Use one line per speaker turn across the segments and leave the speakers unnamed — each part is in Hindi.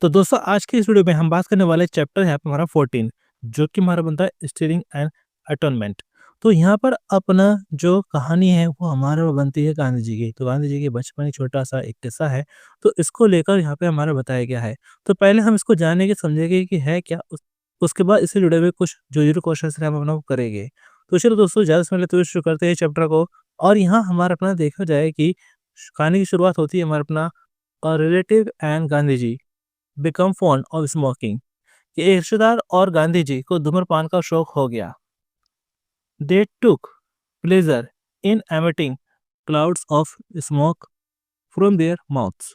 तो दोस्तों आज की इस वीडियो में हम बात करने वाले चैप्टर है हमारा 14 जो कि हमारा बनता है स्टीयरिंग एंड अटोनमेंट। तो यहाँ पर अपना जो कहानी है वो हमारे बनती है गांधी जी की। तो गांधी जी के बचपन एक छोटा सा एक किस्सा है, तो इसको लेकर यहाँ पे हमारा बताया गया है। तो पहले हम इसको जानेंगे समझेंगे कि है क्या उसके बाद इससे जुड़े हुए कुछ जो जीरो क्वेश्चन है हम अपना वो करेंगे। तो चलो दोस्तों ज़्यादा समय लेते हुए शुरू करते हैं चैप्टर को। और यहाँ हमारा अपना देखा जाए कि कहानी की शुरुआत होती है हमारा अपना relative and Gandhi ji become fond of smoking, कि एक रिश्तेदार और गांधी जी को धूम्रपान का शौक हो गया। They took pleasure in emitting clouds of smoke from their mouths.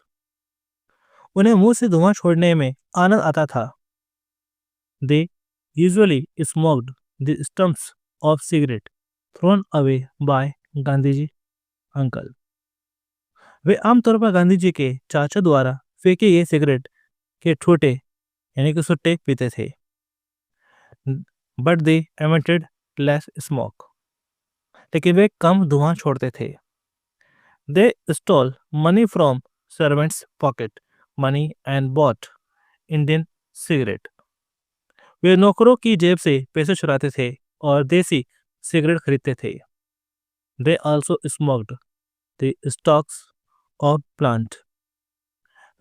उन्हें मुंह से धुआं छोड़ने में आनंद आता था। They usually smoked the stumps of cigarette thrown away by Gandhi ji uncle. वे आमतौर पर गांधी जी के चाचा द्वारा फेंके गए सिगरेट के ठोटे यानी कि सुट्टे पीते थे, but they emitted less smoke, लेकिन वे कम धुआं छोड़ते थे। They stole money from servants pocket money and bought Indian cigarette. वे नौकरों की जेब से पैसे चुराते थे और देसी सिगरेट खरीदते थे। They also smoked the stalks of plant.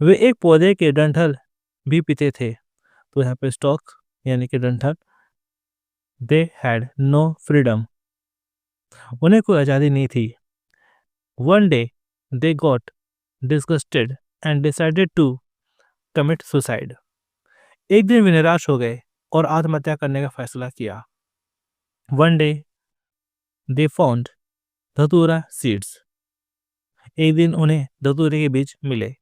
वे एक पौधे के डंठल भी पीते थे। तो यहाँ पे स्टॉक यानी कि डंठल। They had no freedom. उन्हें कोई आज़ादी नहीं थी। One day they got disgusted and decided to commit suicide. एक दिन वे निराश हो गए और आत्महत्या करने का फैसला किया। वन डे दे फाउंड धतूरा सीड्स। एक दिन उन्हें धतूरे के बीज मिले।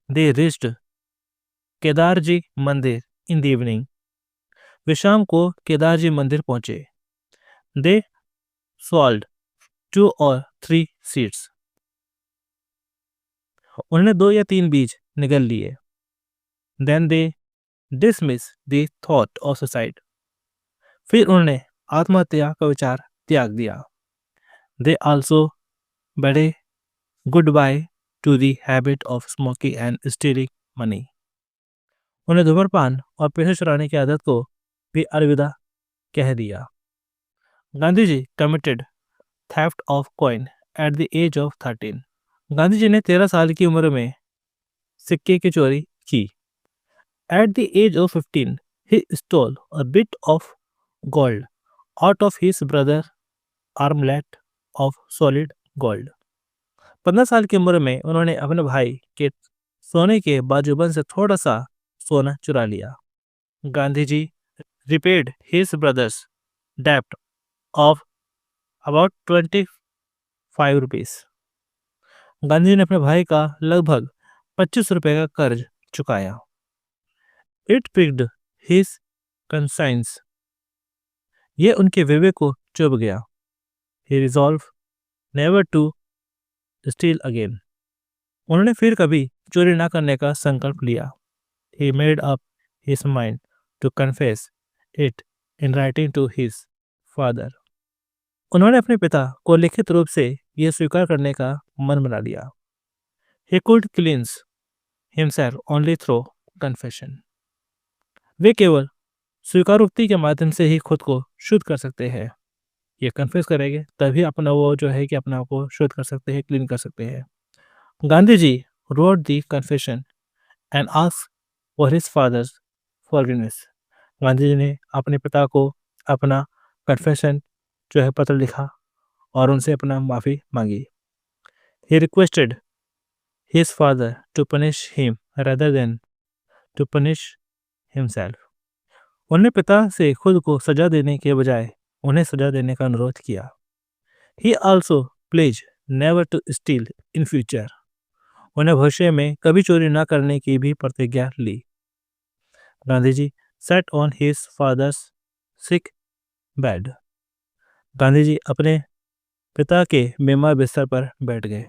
दे रिच्ड केदार जी मंदिर इन द इवनिंग। वे शाम को केदार जी मंदिर पहुंचे। दे swallowed 2 or 3 seeds। उन्होंने 2 या 3 बीज निगल लिए। Then they dismissed the thought of suicide। फिर उन्होंने आत्महत्या का विचार त्याग दिया। They also bade goodbye to the habit of smoking and stealing money। उन्हें धूम्रपान और पैसे चुराने की आदत को भी अलविदा कह दिया। Gandhi ji committed theft of coin at the age of 13। Gandhi ji ने 13 साल की उम्र में सिक्के की चोरी की। At the age of 15, he stole a bit of gold out of his brother's armlet of solid gold। 15 साल की उम्र में उन्होंने अपने भाई के सोने के बाजूबंद से थोड़ा सा सोना चुरा लिया। Gandhi ji repaid his brother's debt of about 25 rupees। Gandhi ji ने अपने भाई का लगभग 25 रुपए का कर्ज चुकाया। It piqued his conscience। ये उनके विवेक को चुभ गया। He resolved never to steal again। उन्होंने फिर कभी चोरी ना करने का संकल्प लिया। He made up his mind to confess it in writing to his father। उन्होंने अपने पिता को लिखित रूप से यह स्वीकार करने का मन बना लिया। He could cleanse himself only through confession। वे केवल स्वीकारोक्ति के माध्यम से ही खुद को शुद्ध कर सकते हैं। ये कन्फेस करेंगे तभी अपना वो जो है कि अपने आप को शुद्ध कर सकते हैं, क्लीन कर सकते हैं। Gandhi ji wrote the confession and ask for his father's forgiveness. Gandhi ji ने अपने पिता को अपना कन्फेशन जो है पत्र लिखा और उनसे अपना माफ़ी मांगी। He requested his father to punish him rather than to punish himself. उन्होंने पिता से खुद को सजा देने के बजाय उन्हें सजा देने का अनुरोध किया। He also pledged never to steal in future। उन्हें भविष्य में कभी चोरी न करने की भी प्रतिज्ञा ली। Gandhi ji sat on his father's sick bed। Gandhi ji अपने पिता के बीमार बिस्तर पर बैठ गए।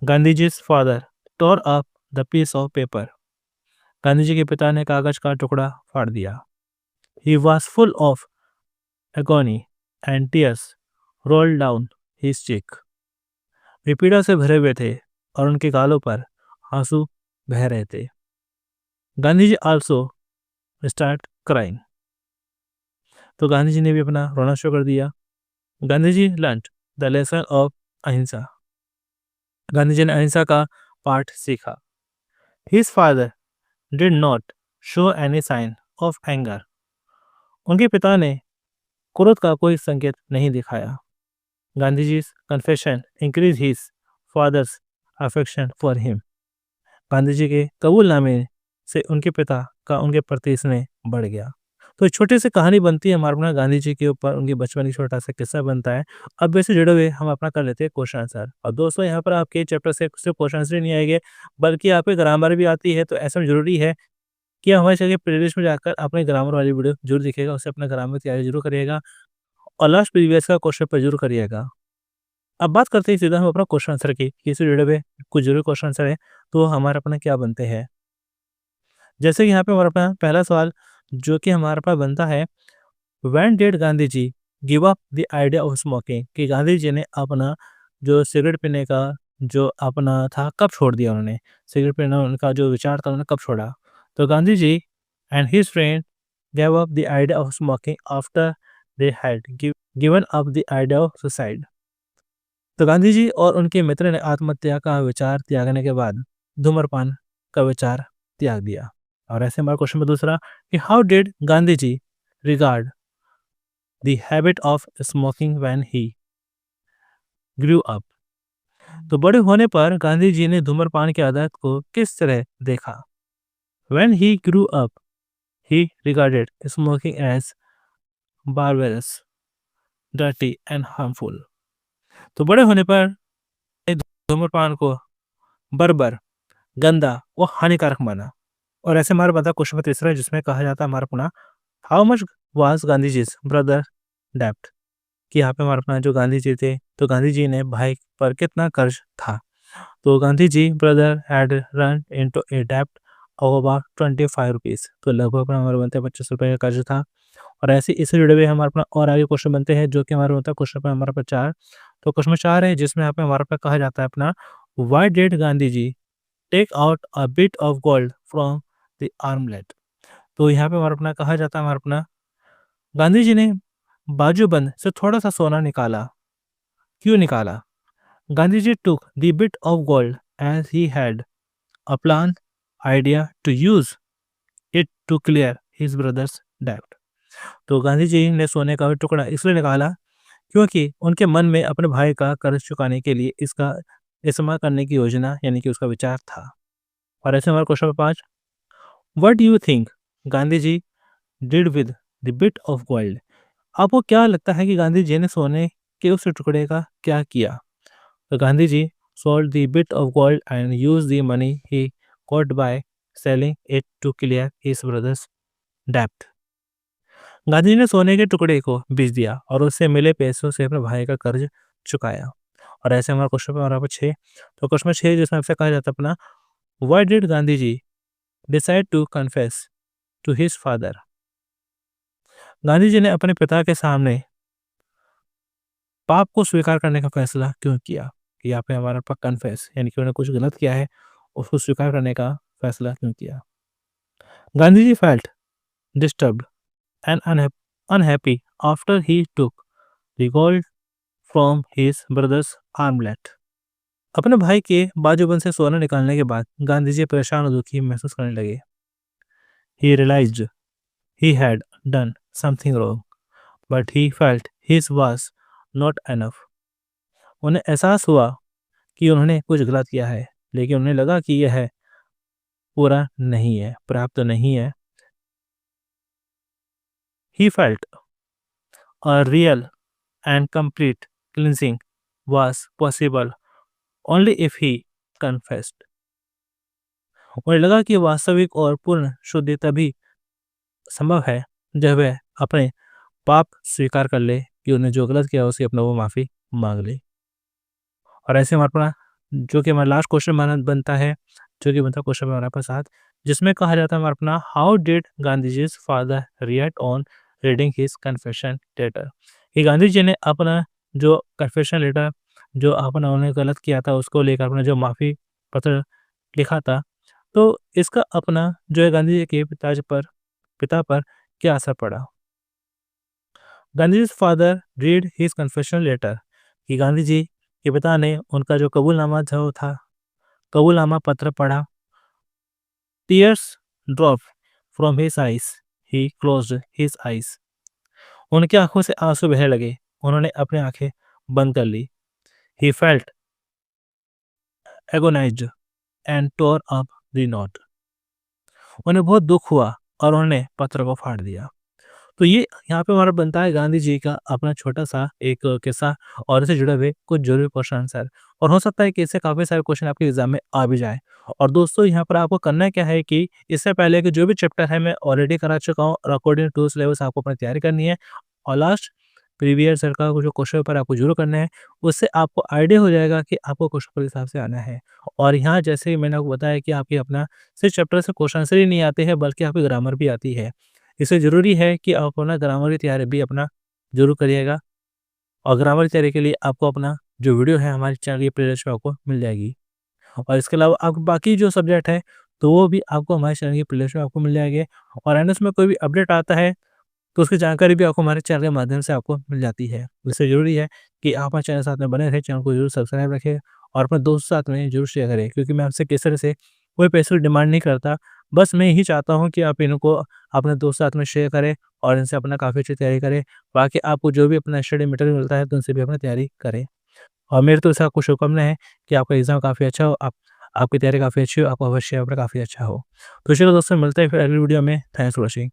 Gandhi ji father tore up the piece of paper। Gandhi ji के पिता ने कागज का टुकड़ा फाड़ दिया। He was full of agony and tears rolled down his cheek। वे पीड़ा से भरे हुए थे और उनके गालों पर आंसू बह रहे थे। Gandhi ji also start crying. तो गांधी जी ने भी अपना रोना शुरू कर दिया। Gandhi ji learn the lesson of ahimsa. Gandhi ji ने अहिंसा का पाठ सीखा। His father did not show any sign of anger. उनके पिता ने क्रोध का कोई संकेत नहीं दिखाया। Gandhi ji confession increase his father's affection for him. Gandhi ji के कबूलनामे से उनके पिता का उनके प्रति स्नेह बढ़ गया। तो एक छोटी सी कहानी बनती है हमारे अपना गांधी जी के ऊपर, उनके बचपन की छोटा सा किस्सा बनता है। अब वैसे जुड़े हुए हम अपना कर लेते हैं क्वेश्चन आंसर। और दोस्तों यहाँ पर आपके चैप्टर से सिर्फ क्वेश्चन आंसर ही नहीं आएंगे, बल्कि आपकी ग्रामर भी आती है। तो ऐसा में जरूरी है कि हमारे चैनल के प्लेलिस्ट में जाकर अपने ग्रामर वाली वीडियो जरूर दिखेगा, उससे अपना ग्रामर की तैयारी जरूर करिएगा और लास्ट प्रीवियस का क्वेश्चन पर जरूर करिएगा। अब बात करते हैं सीधा हम अपना क्वेश्चन आंसर की कि इससे जुड़े हुए कुछ जरूर क्वेश्चन आंसर है तो हमारा अपना क्या बनते हैं। जैसे कि यहाँ पे हमारा अपना पहला सवाल जो कि हमारे पास बनता है, when did Gandhi ji give up the idea of smoking. कि गांधी जी ने अपना जो सिगरेट पीने का जो अपना था कब छोड़ दिया, उन्होंने सिगरेट पीना उनका जो विचार था उन्होंने कब छोड़ा। तो Gandhi ji and his friend gave up the idea of smoking after they had given up the idea of suicide। तो गांधी जी और उनके मित्र ने आत्महत्या का विचार त्यागने के बाद धूम्रपान का विचार त्याग दिया। और ऐसे हमारा क्वेश्चन में दूसरा कि how did Gandhi ji regard the habit of smoking when he grew up. तो बड़े होने पर गांधी जी ने धूम्रपान की आदत को किस तरह देखा। When he grew up he regarded smoking as barbarous, dirty and harmful। तो बड़े होने पर धूम्रपान को बर्बर, गंदा व हानिकारक माना। और ऐसे हमारा बता क्वेश्चन में तीसरा है जिसमें कहा जाता है हमारा अपना how much was Gandhi ji brother डेप्ट। कि यहाँ पे हमारा अपना जो गांधी जी थे तो गांधी जी ने भाई पर कितना कर्ज था। तो Gandhi ji brother had run into a डेप्ट ऑफ अबाउट 25 रुपीज। तो लगभग अपना हमारे बनते 25 रुपए का कर्ज था। और ऐसे इससे जुड़े हुए हमारे अपना और आगे क्वेश्चन बनते हैं जो कि हमारा होता है क्वेश्चन पे हमारे पास 4। तो क्वेश्चन में 4 है जिसमें यहाँ पे हमारे पास कहा जाता है अपना why did Gandhi ji take out a bit of gold from the armlet. तो यहाँ पे हमारा अपना कहा जाता है हमारा अपना गांधी जी ने बाजूबंद से थोड़ा सा सोना निकाला। क्यों निकाला। Gandhi ji took the bit of gold as he had a plan idea to use it to clear his brother's डेब्ट। तो गांधी जी ने सोने का टुकड़ा इसलिए निकाला क्योंकि उनके मन में अपने भाई का कर्ज चुकाने के लिए इसका इस्तेमाल करने की योजना यानी कि उसका विचार था। और ऐसे हमारा question 5, what do you think Gandhi ji did with the bit of gold. आपको क्या लगता है कि गांधी जी ने सोने के उस टुकड़े का क्या किया। तो गांधी जी sold the bit of gold and used the money he got by selling it to clear his brother's debt। Gandhi ji ने सोने के टुकड़े को बेच दिया और उससे मिले पैसों से अपने भाई का कर्ज चुकाया। और ऐसे हमारा क्वेश्चन पे हमारा 6। तो क्वेश्चन में 6 जिसमें आपसे कहा जाता है अपना why did Gandhi ji decide to confess to his father. Gandhi ji ने अपने पिता के सामने पाप को स्वीकार करने का फैसला क्यों किया। कि यहाँ पे हमारा पास कन्फेस यानी कि उन्होंने कुछ गलत किया है उसको स्वीकार करने का फैसला क्यों किया। Gandhi ji felt disturbed and unhappy after he took the gold from his brother's armlet. अपने भाई के बाजूबंद से सोना निकालने के बाद गांधी जी परेशान और दुखी महसूस करने लगे। He realized he had done something wrong but he felt his was not enough. उन्हें एहसास हुआ कि उन्होंने कुछ गलत किया है लेकिन उन्हें लगा कि यह पूरा नहीं है, पर्याप्त नहीं है। He felt a real and complete cleansing was possible only if he confessed. उन्हें लगा कि वास्तविक और पूर्ण शुद्धि तभी संभव है जब वह अपने पाप स्वीकार कर ले कि उन्हें जो गलत किया उसकी अपना वो माफी मांग ले। और ऐसे हमारे पास जो कि हमारा लास्ट क्वेश्चन बनता है जो कि बनता है क्वेश्चन हमारे पास 7 जिसमें कहा जाता है हमारा अपना how did Gandhi ji father react on reading his confession letter. कि गांधी जी ने अपना जो कन्फेशन लेटर जो अपना उन्होंने गलत किया था उसको लेकर अपना जो माफी पत्र लिखा था तो इसका अपना जो है गांधी जी के पिता पर क्या असर पड़ा? Gandhi's father read his confessional letter कि गांधी जी के पिता ने उनका जो कबूलनामा पत्र पढ़ा। Tears drop from his eyes, he closed his eyes. उनकी आंखों से आंसू बहने लगे, उन्होंने अपनी आंखें बंद कर ली। He felt agonized and tore up the note. उन्हें बहुत दुख हुआ और उन्होंने पत्र को फाड़ दिया। तो ये यहाँ पे हमारा बनता है गांधी जी का अपना छोटा-सा एक किस्सा और इससे जुड़े हुए कुछ ज़रूरी क्वेश्चन आंसर, और हो सकता है कि इससे काफ़ी सारे क्वेश्चन आपके एग्ज़ाम में आ भी जाएँ। और दोस्तों यहाँ पर आपको करना क्या है कि इससे पहले कि जो भी चैप्टर है मैं ऑलरेडी करा चुका हूँ और अकॉर्डिंग टू सिलेबस आपको अपनी तैयारी करनी है, और लास्ट प्रीवियस ईयर का जो क्वेश्चन पेपर आपको ज़रूर करना है, उससे आपको आइडिया हो जाएगा कि आपको क्वेश्चन पेपर के हिसाब से आना है। और यहाँ जैसे ही मैंने आपको बताया कि आपके अपना सिर्फ चैप्टर से क्वेश्चन आंसर ही नहीं आते हैं, बल्कि आपकी ग्रामर भी आती है। इसलिए ज़रूरी है कि आप अपना ग्रामर की तैयारी भी अपना ज़रूर करिएगा, और ग्रामर की तैयारी के लिए आपको अपना जो वीडियो है हमारे चैनल की प्लेलिस्ट में आपको मिल जाएगी। और इसके अलावा आप बाकी जो सब्जेक्ट है, तो वो भी आपको हमारे चैनल की प्लेलिस्ट में आपको मिल जाएँगे, और एनएस में कोई भी अपडेट आता है, तो उसकी जानकारी भी आपको हमारे चैनल के माध्यम से आपको मिल जाती है। इसलिए ज़रूरी है कि आप हमारे चैनल के साथ में बने रहें, चैनल को ज़रूर सब्सक्राइब रखें और अपने दोस्तों के साथ में ज़रूर शेयर करें, क्योंकि मैं आपसे किसी तरह से कोई पैसे की डिमांड नहीं करता। बस मैं यही चाहता हूँ कि आप इनको अपने दोस्तों के साथ में शेयर करें और इनसे अपना काफ़ी अच्छी तैयारी करें। बाकी आपको जो भी अपना स्टडी मटेरियल मिलता है, तो उनसे भी अपनी तैयारी करें। और मेरी तरफ से आपको शुभकामनाएँ हैं कि आपका एग्ज़ाम काफ़ी अच्छा हो, आपकी तैयारी काफ़ी अच्छी हो, आपका भविष्य यहाँ पर काफ़ी अच्छा हो। तो चलो दोस्तों, मिलते हैं फिर अगली वीडियो में। Thanks for watching.